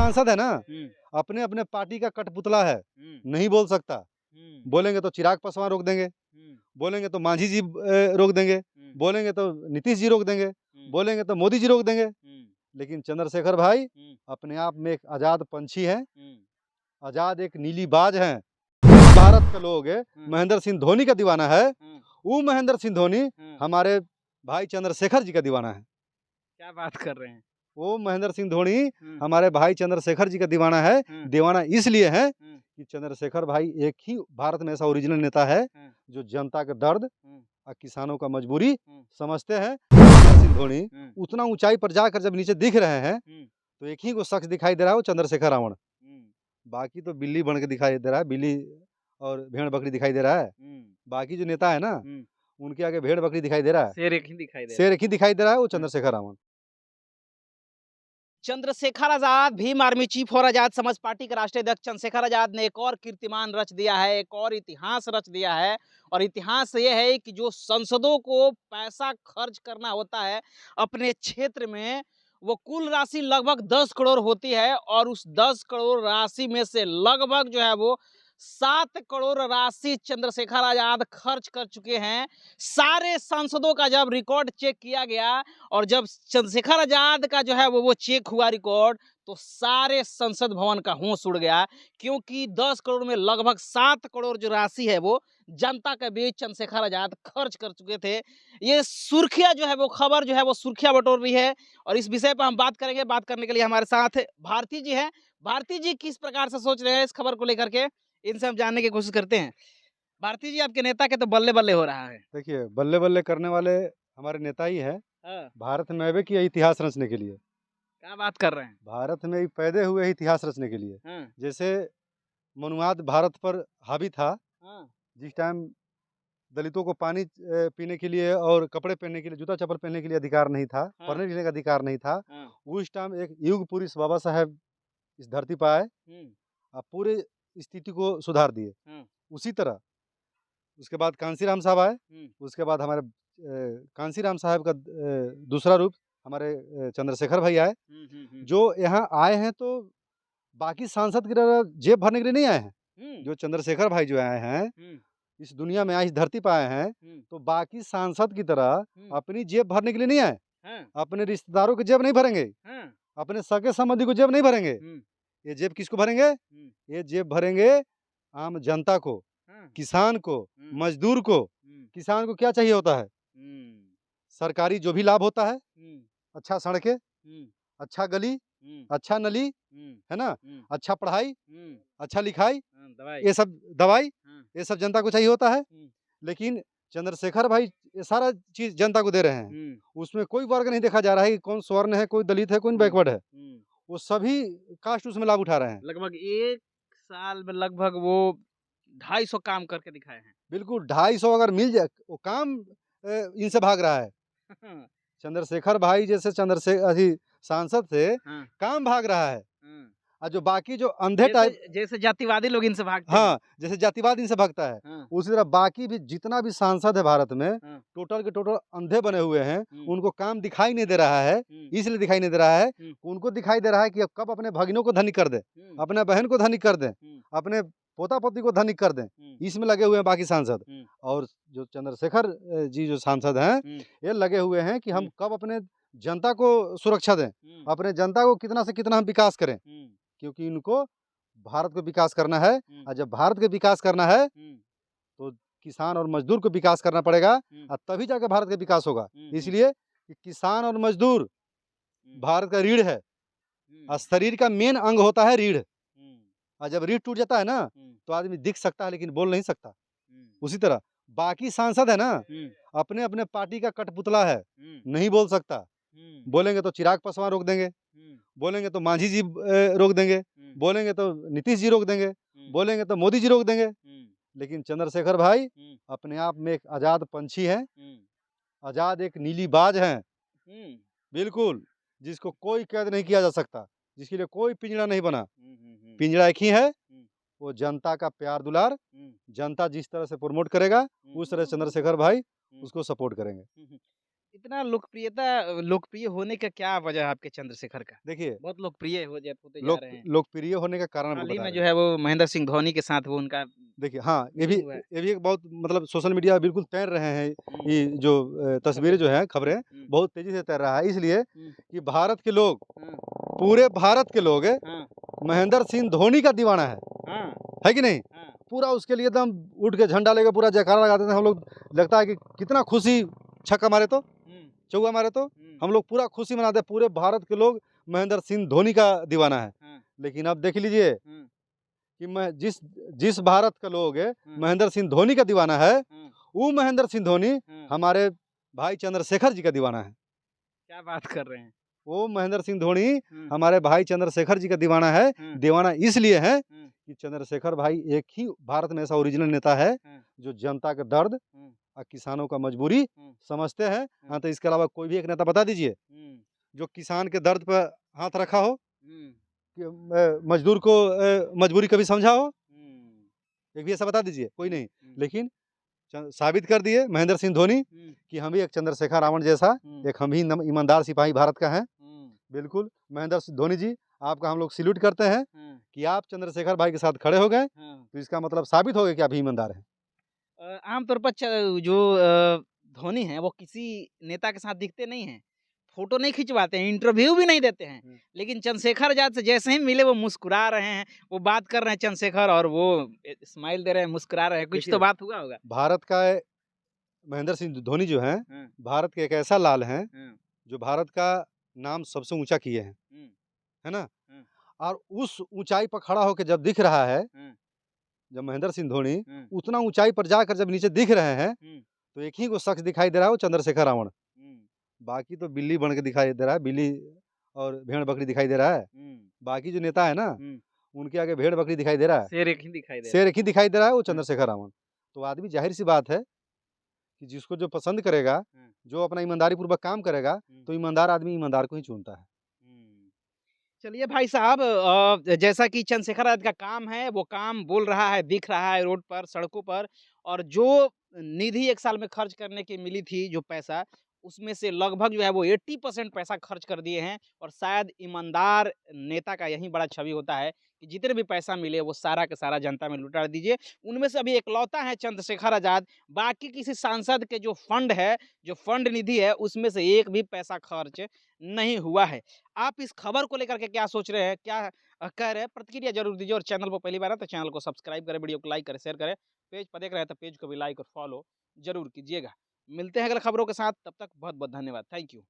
सांसद है ना, अपने अपने पार्टी का कठपुतला है, नहीं बोल सकता। बोलेंगे तो चिराग पासवान रोक देंगे, बोलेंगे तो मांझी जी रोक देंगे, बोलेंगे तो नीतीश जी रोक देंगे, बोलेंगे तो मोदी जी रोक देंगे। लेकिन चंद्रशेखर भाई अपने आप में एक आजाद पंछी है, आजाद एक नीली बाज है। भारत का लोग महेंद्र सिंह धोनी का दीवाना है, वो महेंद्र सिंह धोनी हमारे भाई चंद्रशेखर जी का दीवाना है। क्या बात कर रहे हैं? वो महेंद्र सिंह धोनी हमारे भाई चंद्रशेखर जी का दीवाना है। दीवाना इसलिए है कि चंद्रशेखर भाई एक ही भारत में ऐसा ओरिजिनल नेता है जो जनता का दर्द और किसानों का मजबूरी समझते हैं। महेंद्र सिंह धोनी उतना ऊंचाई पर जाकर जब नीचे दिख रहे हैं तो एक ही को शख्स दिखाई दे रहा है, वो चंद्रशेखर रावण। बाकी तो बिल्ली बन के दिखाई दे रहा है, बिल्ली और भेड़ बकरी दिखाई दे रहा है। बाकी जो नेता है ना, उनके आगे भेड़ बकरी दिखाई दे रहा है, शेर एक ही दिखाई दे शेर एक ही दिखाई दे रहा है, वो चंद्रशेखर रावण। चंद्रशेखर आजाद, भीम आर्मी चीफ और आजाद समाज पार्टी के राष्ट्रीय अध्यक्ष चंद्रशेखर आजाद ने एक और कीर्तिमान रच दिया है, एक और इतिहास रच दिया है। और इतिहास ये है कि जो संसदों को पैसा खर्च करना होता है अपने क्षेत्र में, वो कुल राशि लगभग 10 करोड़ होती है और उस 10 करोड़ राशि में से लगभग जो है वो 7 करोड़ राशि चंद्रशेखर आजाद खर्च कर चुके हैं। सारे सांसदों का जब रिकॉर्ड चेक किया गया और जब चंद्रशेखर आजाद का जो है वो चेक हुआ रिकॉर्ड, तो सारे संसद भवन का होश उड़ गया, क्योंकि 10 करोड़ में लगभग 7 करोड़ जो राशि है वो जनता के बीच चंद्रशेखर आजाद खर्च कर चुके थे। ये सुर्खियां जो है वो खबर जो है वो सुर्खियां बटोर रही है और इस विषय पर हम बात करेंगे। बात करने के लिए हमारे साथ भारती जी हैं। भारती जी किस प्रकार से सोच रहे हैं इस खबर को लेकर के, इनसे हम जानने की कोशिश करते हैं। भारती जी, आपके नेता के तो बल्ले बल्ले हो रहा है। देखिए, बल्ले बल्ले करने वाले हमारे नेता ही है। भारत में आवे किया इतिहास रचने के लिए। क्या बात कर रहे हैं? भारत में पैदे हुए इतिहास रचने के लिए। जैसे मनुवाद भारत पर हावी था, जिस टाइम दलितों को पानी पीने के लिए और कपड़े पहनने के लिए, जूता चप्पल पहनने के लिए अधिकार नहीं था, पढ़ने लिखने का अधिकार नहीं था, उस टाइम एक युग पुरुष बाबा साहेब इस धरती पर आए और पूरे स्थिति को सुधार दिए। उसी तरह उसके बाद कांसीराम साहब आए, उसके बाद हमारे कांसीराम साहब का दूसरा रूप हमारे चंद्रशेखर भाई आए, जो यहाँ आए हैं तो बाकी सांसद की तरह जेब भरने के लिए नहीं आए हैं। जो चंद्रशेखर भाई जो आए हैं इस दुनिया में आए, इस धरती पर आए हैं, तो बाकी सांसद की तरह अपनी जेब भरने के लिए नहीं आए। अपने रिश्तेदारों की जेब नहीं भरेंगे, अपने सगे संबंधी को जेब नहीं भरेंगे। ये जेब किसको भरेंगे? ये जेब भरेंगे आम जनता को, किसान को, मजदूर को। किसान को क्या चाहिए होता है? सरकारी जो भी लाभ होता है, अच्छा सड़कें, अच्छा गली, अच्छा नली, है ना, अच्छा पढ़ाई, अच्छा लिखाई, ये सब दवाई, ये सब जनता को चाहिए होता है। लेकिन चंद्रशेखर भाई ये सारा चीज जनता को दे रहे हैं। उसमें कोई वर्ग नहीं देखा जा रहा है कि कौन स्वर्ण है, कोई दलित है, कौन बैकवर्ड है। वो सभी कास्ट उसमें लाभ उठा रहे हैं। लगभग 1 साल में लगभग वो 250 काम करके दिखाए हैं। बिल्कुल 250 अगर मिल जाए, वो काम इनसे भाग रहा है। चंद्रशेखर भाई जैसे चंद्रशेखर सांसद से काम भाग रहा है। और जो बाकी जो अंधे टाइप, जैसे जातिवादी लोग इनसे भागते हैं। हाँ, जैसे जातिवाद इनसे भागता है, उसी तरह बाकी भी जितना भी सांसद है भारत में, टोटल के टोटल अंधे बने हुए हैं। उनको काम दिखाई नहीं दे रहा है, इसलिए दिखाई नहीं दे रहा है, उनको दिखाई दे रहा है कि अब कब अपने भगिनों को धनिक कर दे, अपने बहन को धनिक कर दे, अपने पोता पोती को धनिक कर दें, इसमें लगे हुए हैं बाकी सांसद। और जो चंद्रशेखर जी जो सांसद हैं, ये लगे हुए हैं कि हम कब अपने जनता को सुरक्षा दें, अपने जनता को कितना से कितना हम विकास करें, क्योंकि इनको भारत को विकास करना है। और जब भारत को विकास करना है तो किसान और मजदूर को विकास करना पड़ेगा और तभी जाकर भारत का विकास होगा। इसलिए कि किसान और मजदूर भारत का रीढ़ है और शरीर का मेन अंग होता है रीढ़। और जब रीढ़ टूट जाता है ना तो आदमी दिख सकता है लेकिन बोल नहीं सकता। उसी तरह बाकी सांसद है ना, अपने अपने पार्टी का कठपुतला है, नहीं बोल सकता। बोलेंगे तो चिराग पासवान रोक देंगे, बोलेंगे तो मांझी जी रोक देंगे, बोलेंगे तो नीतीश जी रोक देंगे, बोलेंगे तो मोदी जी रोक देंगे। लेकिन चंद्रशेखर भाई अपने आप में एक आजाद पंछी है, आजाद एक नीली बाज है, बिल्कुल, जिसको कोई कैद नहीं किया जा सकता, जिसके लिए कोई पिंजड़ा नहीं बना। पिंजड़ा एक ही है, वो जनता का प्यार दुलार। जनता जिस तरह से प्रमोट करेगा उस तरह चंद्रशेखर भाई उसको सपोर्ट करेंगे। इतना लोकप्रिय होने का क्या वजह है आपके चंद्रशेखर का? देखिए, बहुत लोकप्रिय होते जा रहे हैं। लोकप्रिय होने का कारण आपको हाल ही बता में रहे जो हैं। है वो महेंद्र सिंह धोनी के साथ वो उनका देखिए हाँ, मीटिंग हुआ है। ये भी एक बहुत मतलब सोशल मीडिया बिल्कुल तैर रहे हैं, हुँ, ये जो तस्वीरें खबरें। जो हैं, हुँ, खबरें हुँ, बहुत तेज़ी से तैर रहा है, इसलिए हुँ, कि भारत के लोग, हाँ, पूरे भारत के लोग हाँ, महेंद्र सिंह धोनी का दीवाना हाँ, है कि नहीं? हाँ, पूरा उसके लिए एकदम उठ के झंडा लेके पूरा जयकारा लगाते थे हम लोग, लगता है कि कितना खुशी, छक्का मारे तो, हुँ, चौका मारे तो, हुँ, हम लोग पूरा खुशी मनाते हैं, पूरे भारत के लोग महेंद्र सिंह धोनी का दीवाना है। हाँ, लेकिन अब देख लीजिए हुँ, कि मैं जिस भारत का लोग हुँ, महेंद्र सिंह धोनी का दीवाना है, हुँ, वो महेंद्र सिंह धोनी हुँ। हमारे भाई चंद्रशेखर जी का दीवाना है। क्या बात कर रहे हैं? वो महेंद्र सिंह धोनी हुँ, हमारे भाई चंद्रशेखर जी का दीवाना है। हुँ, दीवाना इसलिए है हुँ, कि चंद्रशेखर भाई एक ही भारत में ऐसा ओरिजिनल नेता है, हुँ, जो जनता का दर्द हुँ, और किसानों का मजबूरी हुँ, समझते हैं। हुँ, हाँ, तो इसके अलावा कोई भी एक नेता बता दीजिए, हुँ, जो किसान के दर्द पे हाथ रखा हो, हुँ, कि मजदूर को मजबूरी कभी समझा हो, हुँ, एक भी ऐसा बता दीजिए, कोई हुँ, नहीं। हुँ, लेकिन साबित कर दिए महेंद्र सिंह धोनी हुँ, कि हम भी एक चंद्रशेखर रावण जैसा हुँ, एक हम ही ईमानदार सिपाही भारत का हैं। हुँ, बिल्कुल, महेंद्र सिंह धोनी जी, आपका हम लोग सैल्यूट करते हैं हाँ, कि आप चंद्रशेखर भाई के साथ खड़े हो गए, हाँ। तो इसका मतलब साबित हो गया कि आप भी ईमानदार हैं। आम तौर पर जो धोनी हैं वो किसी नेता के साथ दिखते नहीं हैं, फ़ोटो नहीं खिंचवाते हैं, इंटरव्यू भी नहीं देते हैं। हुँ। लेकिन चंद्रशेखर आज़ाद से जैसे ही मिले वो मुस्कुरा रहे हैं, वो बात कर रहे हैं चंद्रशेखर और वो स्माइल दे रहे हैं, मुस्कुरा रहे हैं, कुछ तो देखिए, बात हुआ होगा। भारत का महेंद्र सिंह धोनी जो हैं, हाँ, भारत के एक ऐसा लाल हैं, हाँ, जो भारत का नाम सबसे ऊँचा किए हैं, हुँ, है ना? हुँ, और उस ऊँचाई पर खड़ा होके जब दिख रहा है, हुँ, जब महेंद्र सिंह धोनी हुँ, उतना ऊँचाई पर जाकर जब नीचे दिख रहे हैं, हुँ, तो एक ही को शख्स दिखाई दे रहा है, वो चंद्रशेखर रावण। हुँ, बाकी तो बिल्ली बन के दिखाई दे रहा है, बिल्ली और भेड़-बकरी दिखाई दे रहा है। हुँ, बाकी जो नेता है ना, हुँ। उनके आगे भेड़-बकरी दिखाई दे रहा है, शेर एक ही दिखाई दे रहा शेर एक ही दिखाई दे रहा है, वो है। हाँ, चंद्रशेखर रावण। तो आदमी ज़ाहिर-सी बात है कि जिसको जो पसंद करेगा, हाँ, जो अपना ईमानदारी पूर्वक काम करेगा, हुँ, तो ईमानदार आदमी ईमानदार को ही चुनता है। हुँ। चलिए भाई साहब जैसा कि चंद्रशेखर आज़ाद का काम है, वो काम बोल रहा है, दिख रहा है रोड पर, सड़कों पर और जो निधि 1 साल में खर्च करने की मिली थी जो पैसा, उसमें से लगभग जो है वो 80% पैसा खर्च कर दिए हैं और शायद ईमानदार नेता का यही बड़ा छवि होता है कि जितने भी पैसा मिले वो सारा का सारा जनता में लुटा दीजिए। उनमें से अभी इकलौता है चंद्रशेखर आज़ाद, बाकी किसी सांसद के जो फंड है, जो फंड निधि है, उसमें से एक भी पैसा खर्च नहीं हुआ है। आप इस खबर को लेकर के क्या सोच रहे हैं? क्या कह रहे हैं? प्रतिक्रिया ज़रूर दीजिए और चैनल पर पहली बार आए तो चैनल को सब्सक्राइब करें, वीडियो को लाइक करें, शेयर करें। पेज पर देख रहे हैं तो पेज को भी लाइक और फॉलो ज़रूर कीजिएगा। मिलते हैं अगले खबरों के साथ, तब तक बहुत-बहुत धन्यवाद। Thank you.